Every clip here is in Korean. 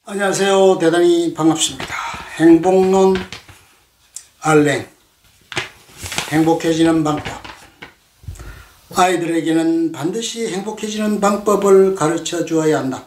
안녕하세요. 대단히 반갑습니다. 행복론 알랭, 행복해지는 방법. 아이들에게는 반드시 행복해지는 방법을 가르쳐 주어야 한다.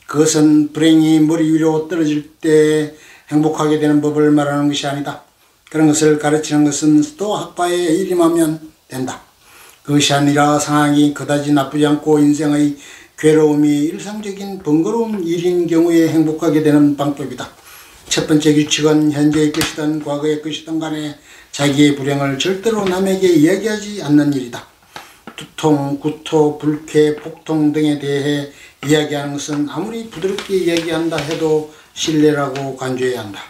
그것은 불행이 머리 위로 떨어질 때 행복하게 되는 법을 말하는 것이 아니다. 그런 것을 가르치는 것은 또 학파에 일임하면 된다. 그것이 아니라 상황이 그다지 나쁘지 않고 인생의 괴로움이 일상적인 번거로운 일인 경우에 행복하게 되는 방법이다. 첫 번째 규칙은 현재의 것이든 과거의 것이든 간에 자기의 불행을 절대로 남에게 이야기하지 않는 일이다. 두통, 구토, 불쾌, 복통 등에 대해 이야기하는 것은 아무리 부드럽게 이야기한다 해도 신뢰라고 간주해야 한다.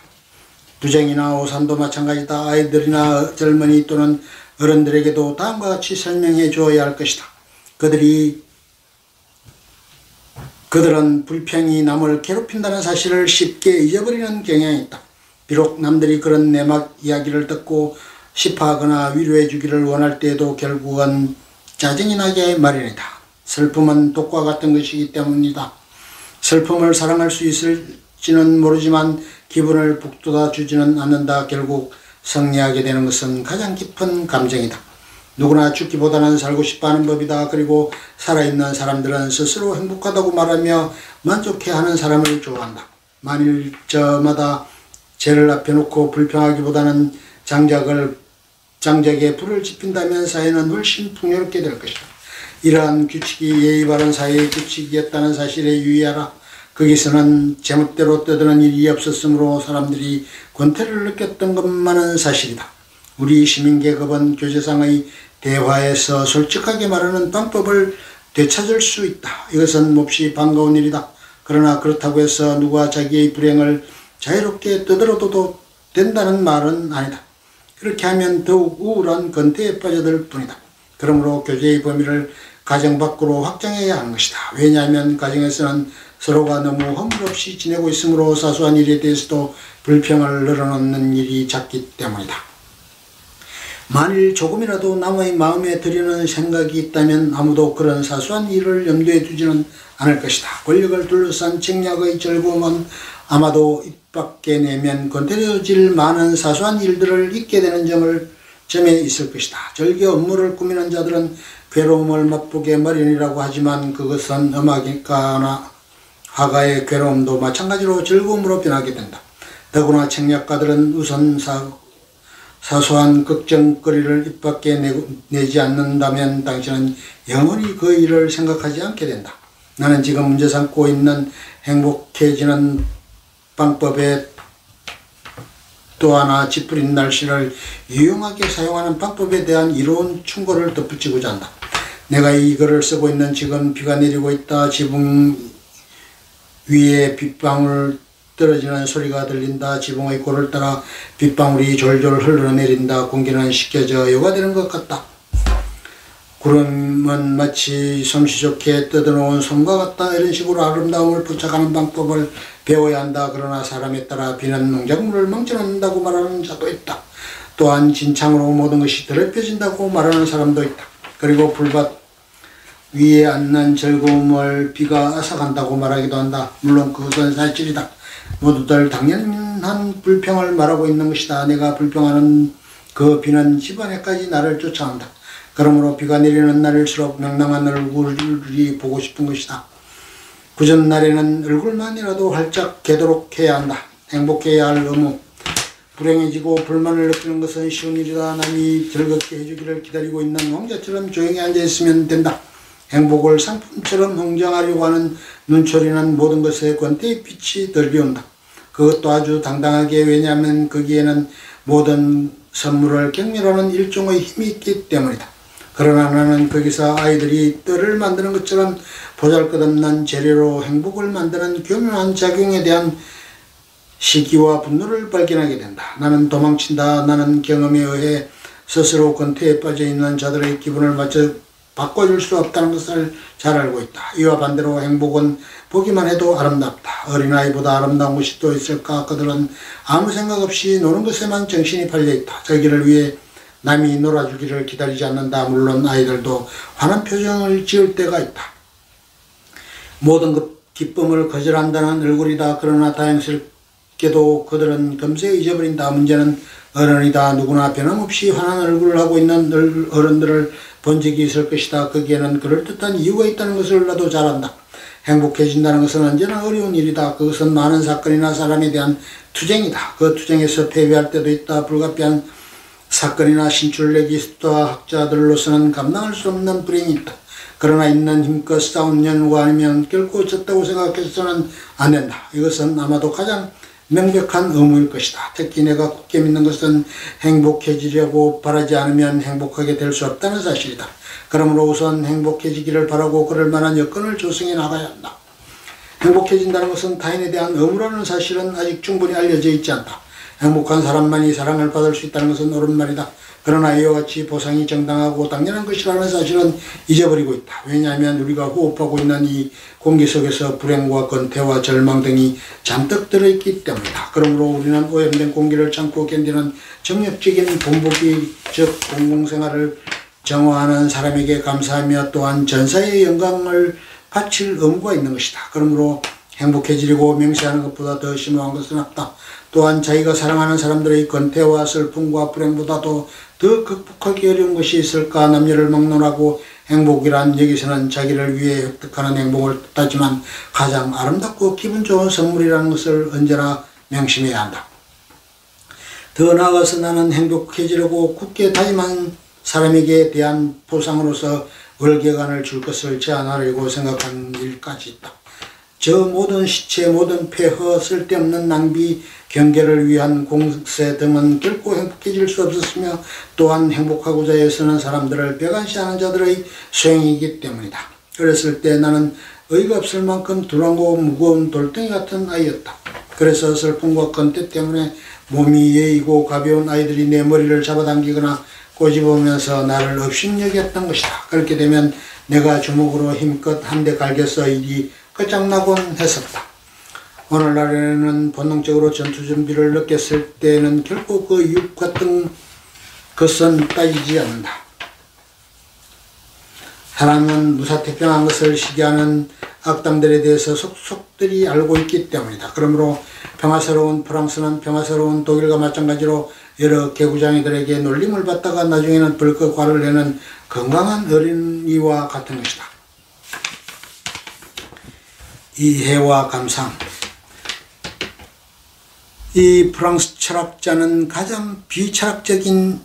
부정이나 오산도 마찬가지다. 아이들이나 젊은이 또는 어른들에게도 다음과 같이 설명해 주어야 할 것이다. 그들은 불평이 남을 괴롭힌다는 사실을 쉽게 잊어버리는 경향이 있다. 비록 남들이 그런 내막 이야기를 듣고 시파하거나 위로해 주기를 원할 때에도 결국은 짜증이 나게 마련이다. 슬픔은 독과 같은 것이기 때문이다. 슬픔을 사랑할 수 있을지는 모르지만 기분을 북돋아 주지는 않는다. 결국 승리하게 되는 것은 가장 깊은 감정이다. 누구나 죽기보다는 살고 싶어하는 법이다. 그리고 살아있는 사람들은 스스로 행복하다고 말하며 만족해하는 사람을 좋아한다. 만일 저마다 죄를 앞에 놓고 불평하기보다는 장작에 불을 지핀다면 사회는 훨씬 풍요롭게 될 것이다. 이러한 규칙이 예의 바른 사회의 규칙이었다는 사실에 유의하라. 거기서는 제멋대로 떠드는 일이 없었으므로 사람들이 권태를 느꼈던 것만은 사실이다. 우리 시민계급은 교제상의 대화에서 솔직하게 말하는 방법을 되찾을 수 있다. 이것은 몹시 반가운 일이다. 그러나 그렇다고 해서 누가 자기의 불행을 자유롭게 떠들어도 된다는 말은 아니다. 그렇게 하면 더욱 우울한 권태에 빠져들 뿐이다. 그러므로 교제의 범위를 가정 밖으로 확장해야 하는 것이다. 왜냐하면 가정에서는 서로가 너무 허물없이 지내고 있으므로 사소한 일에 대해서도 불평을 늘어놓는 일이 잦기 때문이다. 만일 조금이라도 남의 마음에 들이는 생각이 있다면 아무도 그런 사소한 일을 염두에 두지는 않을 것이다. 권력을 둘러싼 책략의 즐거움은 아마도 입 밖에 내면 건드려질 많은 사소한 일들을 잊게 되는 점에 있을 것이다. 절개 업무를 꾸미는 자들은 괴로움을 맛보게 마련이라고 하지만 그것은 음악가나 화가의 괴로움도 마찬가지로 즐거움으로 변하게 된다. 더구나 책략가들은 우선 사소한 걱정거리를 입 밖에 내지 않는다면 당신은 영원히 그 일을 생각하지 않게 된다. 나는 지금 문제 삼고 있는 행복해지는 방법에 또 하나 짙뿌린 날씨를 유용하게 사용하는 방법에 대한 이로운 충고를 덧붙이고자 한다. 내가 이 글을 쓰고 있는 지금 비가 내리고 있다. 지붕 위에 빗방울 떨어지는 소리가 들린다. 지붕의 골을 따라 빗방울이 졸졸 흘러내린다. 공기는 식혀져 여과되는 것 같다. 구름은 마치 솜씨 좋게 뜯어놓은 솜과 같다. 이런 식으로 아름다움을 포착하는 방법을 배워야 한다. 그러나 사람에 따라 비는 농작물을 망쳐놓는다고 말하는 자도 있다. 또한 진창으로 모든 것이 더럽혀진다고 말하는 사람도 있다. 그리고 불밭 위에 앉는 즐거움을 비가 앗아간다고 말하기도 한다. 물론 그것은 사실이다. 모두들 당연한 불평을 말하고 있는 것이다. 내가 불평하는 그 비는 집안에까지 나를 쫓아온다. 그러므로 비가 내리는 날일수록 명랑한 얼굴이 보고 싶은 것이다. 구전 날에는 얼굴만이라도 활짝 개도록 해야 한다. 행복해야 할 의무. 불행해지고 불만을 느끼는 것은 쉬운 일이다. 남이 즐겁게 해주기를 기다리고 있는 왕자처럼 조용히 앉아있으면 된다. 행복을 상품처럼 흥정하려고 하는 눈초리는 모든 것에 권태의 빛이 덜 비운다. 그것도 아주 당당하게. 왜냐하면 거기에는 모든 선물을 경멸하는 일종의 힘이 있기 때문이다. 그러나 나는 거기서 아이들이 떡을 만드는 것처럼 보잘것없는 재료로 행복을 만드는 교묘한 작용에 대한 시기와 분노를 발견하게 된다. 나는 도망친다. 나는 경험에 의해 스스로 권태에 빠져있는 자들의 기분을 바꿔줄 수 없다는 것을 잘 알고 있다. 이와 반대로 행복은 보기만 해도 아름답다. 어린아이보다 아름다운 것이 또 있을까? 그들은 아무 생각 없이 노는 것에만 정신이 팔려있다. 자기를 위해 남이 놀아주기를 기다리지 않는다. 물론 아이들도 환한 표정을 지을 때가 있다. 모든 것 기쁨을 거절한다는 얼굴이다. 그러나 다행스럽게도 그들은 금세 잊어버린다. 문제는 어른이다. 누구나 변함없이 환한 얼굴을 하고 있는 어른들을 본 적이 있을 것이다. 거기에는 그럴듯한 이유가 있다는 것을 나도 잘 안다. 행복해진다는 것은 언제나 어려운 일이다. 그것은 많은 사건이나 사람에 대한 투쟁이다. 그 투쟁에서 패배할 때도 있다. 불가피한 사건이나 신출내기스트와 학자들로서는 감당할 수 없는 불행이 있다. 그러나 있는 힘껏 싸운 연우가 아니면 결코 졌다고 생각해서는 안 된다. 이것은 아마도 가장 명백한 의무일 것이다. 특히 내가 굳게 믿는 것은 행복해지려고 바라지 않으면 행복하게 될 수 없다는 사실이다. 그러므로 우선 행복해지기를 바라고 그럴 만한 여건을 조성해 나가야 한다. 행복해진다는 것은 타인에 대한 의무라는 사실은 아직 충분히 알려져 있지 않다. 행복한 사람만이 사랑을 받을 수 있다는 것은 옳은 말이다. 그러나 이와 같이 보상이 정당하고 당연한 것이라는 사실은 잊어버리고 있다. 왜냐하면 우리가 호흡하고 있는 이 공기 속에서 불행과 권태와 절망 등이 잔뜩 들어있기 때문이다. 그러므로 우리는 오염된 공기를 참고 견디는 정력적인 본보기 즉 공공생활을 정화하는 사람에게 감사하며 또한 전사의 영광을 바칠 의무가 있는 것이다. 그러므로 행복해지려고 맹세하는 것보다 더 심오한 것은 없다. 또한 자기가 사랑하는 사람들의 권태와 슬픔과 불행보다도 더 극복하기 어려운 것이 있을까. 남녀를 막론하고 행복이란 여기서는 자기를 위해 획득하는 행복을 뜻하지만 가장 아름답고 기분 좋은 선물이라는 것을 언제나 명심해야 한다. 더 나아가서 나는 행복해지려고 굳게 다짐한 사람에게 대한 보상으로서 월계관을 줄 것을 제안하려고 생각한 일까지 있다. 저 모든 시체, 모든 폐허, 쓸데없는 낭비, 경계를 위한 공세 등은 결코 행복해질 수 없었으며 또한 행복하고자 애쓰는 사람들을 배관시하는 자들의 소행이기 때문이다. 그랬을 때 나는 의의가 없을 만큼 둔하고 무거운 돌덩이 같은 아이였다. 그래서 슬픔과 권태 때문에 몸이 예이고 가벼운 아이들이 내 머리를 잡아당기거나 꼬집으면서 나를 업신여겼던 것이다. 그렇게 되면 내가 주먹으로 힘껏 한 대 갈겨서 일이 끝장나곤 했었다. 오늘날에는 본능적으로 전투 준비를 느꼈을 때는 결코 그 육 같은 것은 따지지 않는다. 사람은 무사태평한 것을 시기하는 악당들에 대해서 속속들이 알고 있기 때문이다. 그러므로 평화스러운 프랑스는 평화스러운 독일과 마찬가지로 여러 개구장이들에게 놀림을 받다가 나중에는 벌컥 화를 내는 건강한 어린이와 같은 것이다. 이해와 감상. 이 프랑스 철학자는 가장 비철학적인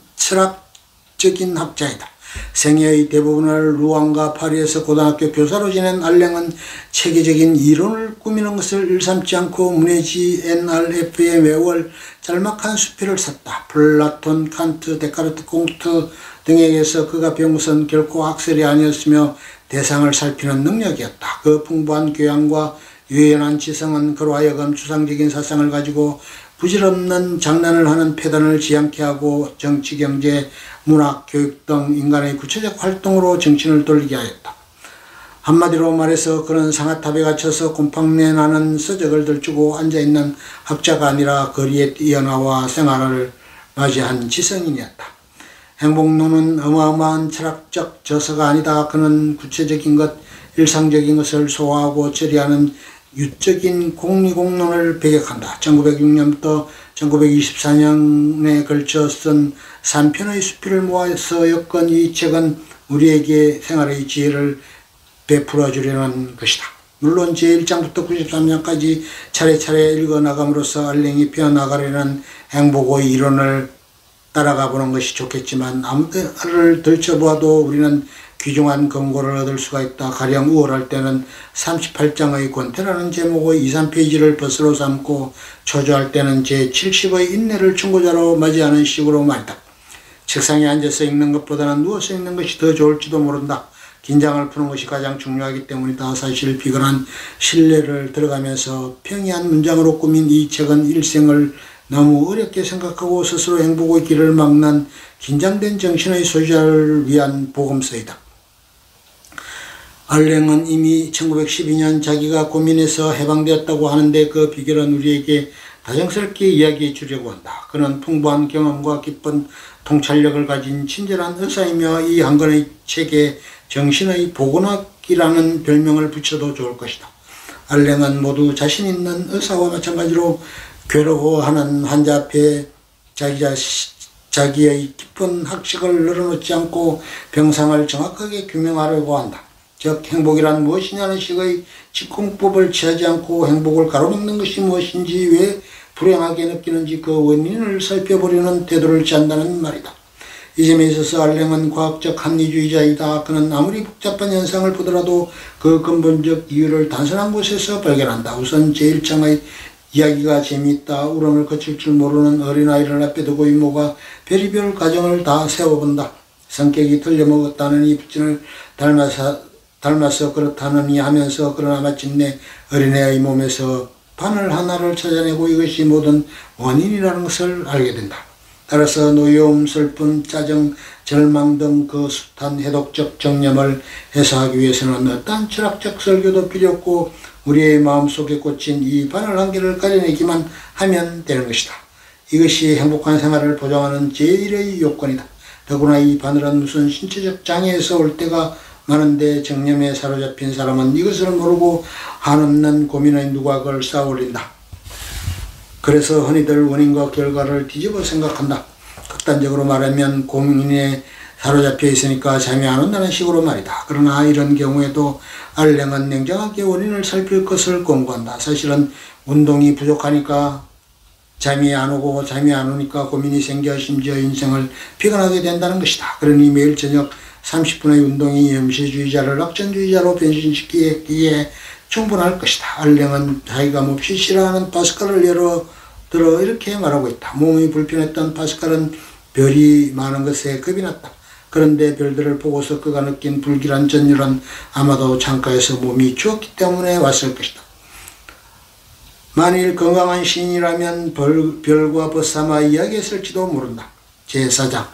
학자이다. 생애의 대부분을 루앙과 파리에서 고등학교 교사로 지낸 알랭은 체계적인 이론을 꾸미는 것을 일삼지 않고 문해지 NRF의 매월 짤막한 수필을 썼다. 플라톤, 칸트, 데카르트, 콩트 등에게서 그가 배운 것은 결코 학설이 아니었으며 대상을 살피는 능력이었다. 그 풍부한 교양과 유연한 지성은 그로 하여금 추상적인 사상을 가지고 부질없는 장난을 하는 패단을 지향케 하고 정치, 경제, 문학, 교육 등 인간의 구체적 활동으로 정신을 돌리게 하였다. 한마디로 말해서 그는 상아탑에 갇혀서 곰팡내 나는 서적을 들추고 앉아있는 학자가 아니라 거리에 뛰어나와 생활을 맞이한 지성인이었다. 행복론은 어마어마한 철학적 저서가 아니다. 그는 구체적인 것, 일상적인 것을 소화하고 처리하는 유적인 공리공론을 배격한다. 1906년부터 1924년에 걸쳐 쓴 3편의 수필을 모아서 엮은 이 책은 우리에게 생활의 지혜를 베풀어 주려는 것이다. 물론 제1장부터 93장까지 차례차례 읽어나감으로써 알랭이 펴나가려는 행복의 이론을 따라가 보는 것이 좋겠지만 아무를 들춰보아도 우리는 귀중한 권고를 얻을 수가 있다. 가령 우월할 때는 38장의 권태라는 제목의 2, 3페이지를 벗으로 삼고 초조할 때는 제70의 인내를 충고자로 맞이하는 식으로 말이다. 책상에 앉아서 읽는 것보다는 누워서 읽는 것이 더 좋을지도 모른다. 긴장을 푸는 것이 가장 중요하기 때문이다. 사실 비근한 신뢰를 들어가면서 평이한 문장으로 꾸민 이 책은 일생을 너무 어렵게 생각하고 스스로 행복의 길을 막는 긴장된 정신의 소유자를 위한 복음서이다. 알랭은 이미 1912년 자기가 고민해서 해방되었다고 하는데 그 비결은 우리에게 다정스럽게 이야기해 주려고 한다. 그는 풍부한 경험과 깊은 통찰력을 가진 친절한 의사이며 이 한 권의 책에 정신의 보건학이라는 별명을 붙여도 좋을 것이다. 알랭은 모두 자신 있는 의사와 마찬가지로 괴로워하는 환자 앞에 자기의 깊은 학식을 늘어놓지 않고 병상을 정확하게 규명하려고 한다. 즉 행복이란 무엇이냐는 식의 직공법을 취하지 않고 행복을 가로막는 것이 무엇인지, 왜 불행하게 느끼는지 그 원인을 살펴보려는 태도를 취한다는 말이다. 이 점에 있어서 알랭은 과학적 합리주의자이다. 그는 아무리 복잡한 현상을 보더라도 그 근본적 이유를 단순한 곳에서 발견한다. 우선 제1장의 이야기가 재미있다. 울음을 거칠 줄 모르는 어린아이를 앞에 두고 이모가 별의별 가정을 다 세워본다. 성격이 틀려먹었다느니 부친을 닮아서 그렇다느니 하면서 그러나 마침내 어린애의 몸에서 바늘 하나를 찾아내고 이것이 모든 원인이라는 것을 알게 된다. 따라서 노여움, 슬픔, 짜증, 절망 등 그 숱한 해독적 정념을 해소하기 위해서는 어떠한 철학적 설교도 필요 없고 우리의 마음속에 꽂힌 이 바늘 한 개를 가려내기만 하면 되는 것이다. 이것이 행복한 생활을 보장하는 제1의 요건이다. 더구나 이 바늘은 무슨 신체적 장애에서 올 때가 많은데 정념에 사로잡힌 사람은 이것을 모르고 한없는 고민의 누각을 쌓아 올린다. 그래서 흔히들 원인과 결과를 뒤집어 생각한다. 극단적으로 말하면 고민에 사로잡혀 있으니까 잠이 안 온다는 식으로 말이다. 그러나 이런 경우에도 알랭은 냉정하게 원인을 살필 것을 권고한다. 사실은 운동이 부족하니까 잠이 안 오고 잠이 안 오니까 고민이 생겨 심지어 인생을 피곤하게 된다는 것이다. 그러니 매일 저녁 30분의 운동이 염세주의자를 낙천주의자로 변신시키기에 충분할 것이다. 알랭은 자기가 몹시 싫어하는 파스칼을 예로 들어 이렇게 말하고 있다. 몸이 불편했던 파스칼은 별이 많은 것에 겁이 났다. 그런데 별들을 보고서 그가 느낀 불길한 전율은 아마도 창가에서 몸이 추웠기 때문에 왔을 것이다. 만일 건강한 시인이라면 별과 벗삼아 이야기했을지도 모른다. 제4장.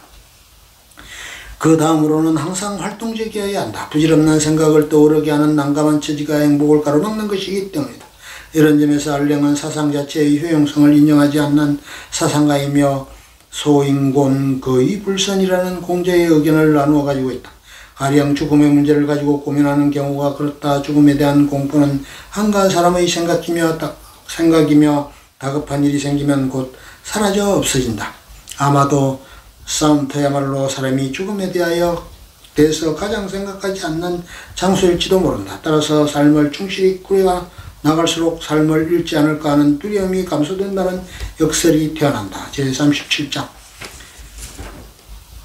그 다음으로는 항상 활동적이어야 한다. 부질없는 생각을 떠오르게 하는 난감한 처지가 행복을 가로막는 것이기 때문이다. 이런 점에서 알랭은 사상 자체의 효용성을 인정하지 않는 사상가이며 소인곤 거의 불선이라는 공자의 의견을 나누어 가지고 있다. 가령 죽음의 문제를 가지고 고민하는 경우가 그렇다. 죽음에 대한 공포는 한가한 사람의 생각이며 다급한 일이 생기면 곧 사라져 없어진다. 아마도 사운터야말로 사람이 죽음에 대해서 가장 생각하지 않는 장소일지도 모른다. 따라서 삶을 충실히 꾸려 나갈수록 삶을 잃지 않을까 하는 두려움이 감소된다는 역설이 태어난다. 제37장.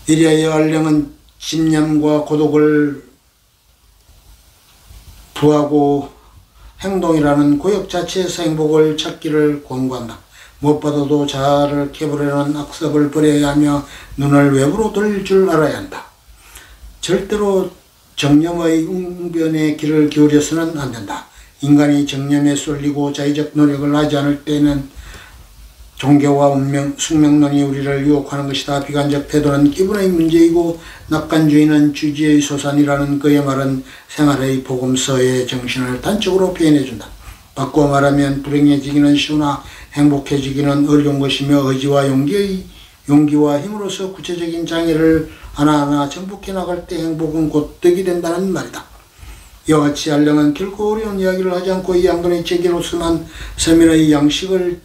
이리하여 알랭은 집념과 고독을 부하고 행동이라는 고역 자체에서 행복을 찾기를 권고한다. 무엇보다도 자아를 캐버리는 악습을 버려야 하며 눈을 외부로 돌릴 줄 알아야 한다. 절대로 정념의 웅변에 귀를 기울여서는 안 된다. 인간이 정념에 쏠리고 자의적 노력을 하지 않을 때는 종교와 숙명론이 우리를 유혹하는 것이다. 비관적 태도는 기분의 문제이고 낙관주의는 주지의 소산이라는 그의 말은 생활의 복음서의 정신을 단적으로 표현해준다. 바꾸어 말하면 불행해지기는 쉬우나 행복해지기는 어려운 것이며 의지와 용기와 힘으로서 구체적인 장애를 하나하나 정복해 나갈 때 행복은 곧 득이 된다는 말이다. 이와 같이 알랭은 결코 어려운 이야기를 하지 않고 이 양반의 체계로서만 서민의 양식을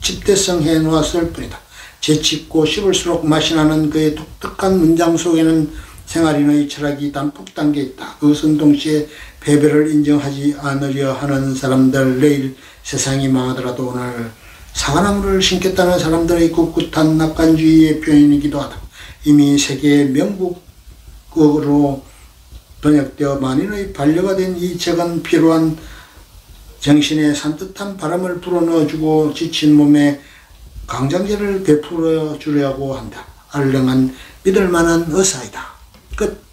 집대성해 놓았을 뿐이다. 재치있고 씹을수록 맛이 나는 그의 독특한 문장 속에는 생활인의 철학이 담뿍 담겨 있다. 그것은 동시에 패배를 인정하지 않으려 하는 사람들, 내일 세상이 망하더라도 오늘 사과나무를 심겠다는 사람들의 꿋꿋한 낙관주의의 표현이기도 하다. 이미 세계의 명국으로 번역되어 만인의 반려가 된 이 책은 필요한 정신에 산뜻한 바람을 불어넣어주고 지친 몸에 강장제를 베풀어 주려고 한다. 알랭은 믿을 만한 의사이다. 끝.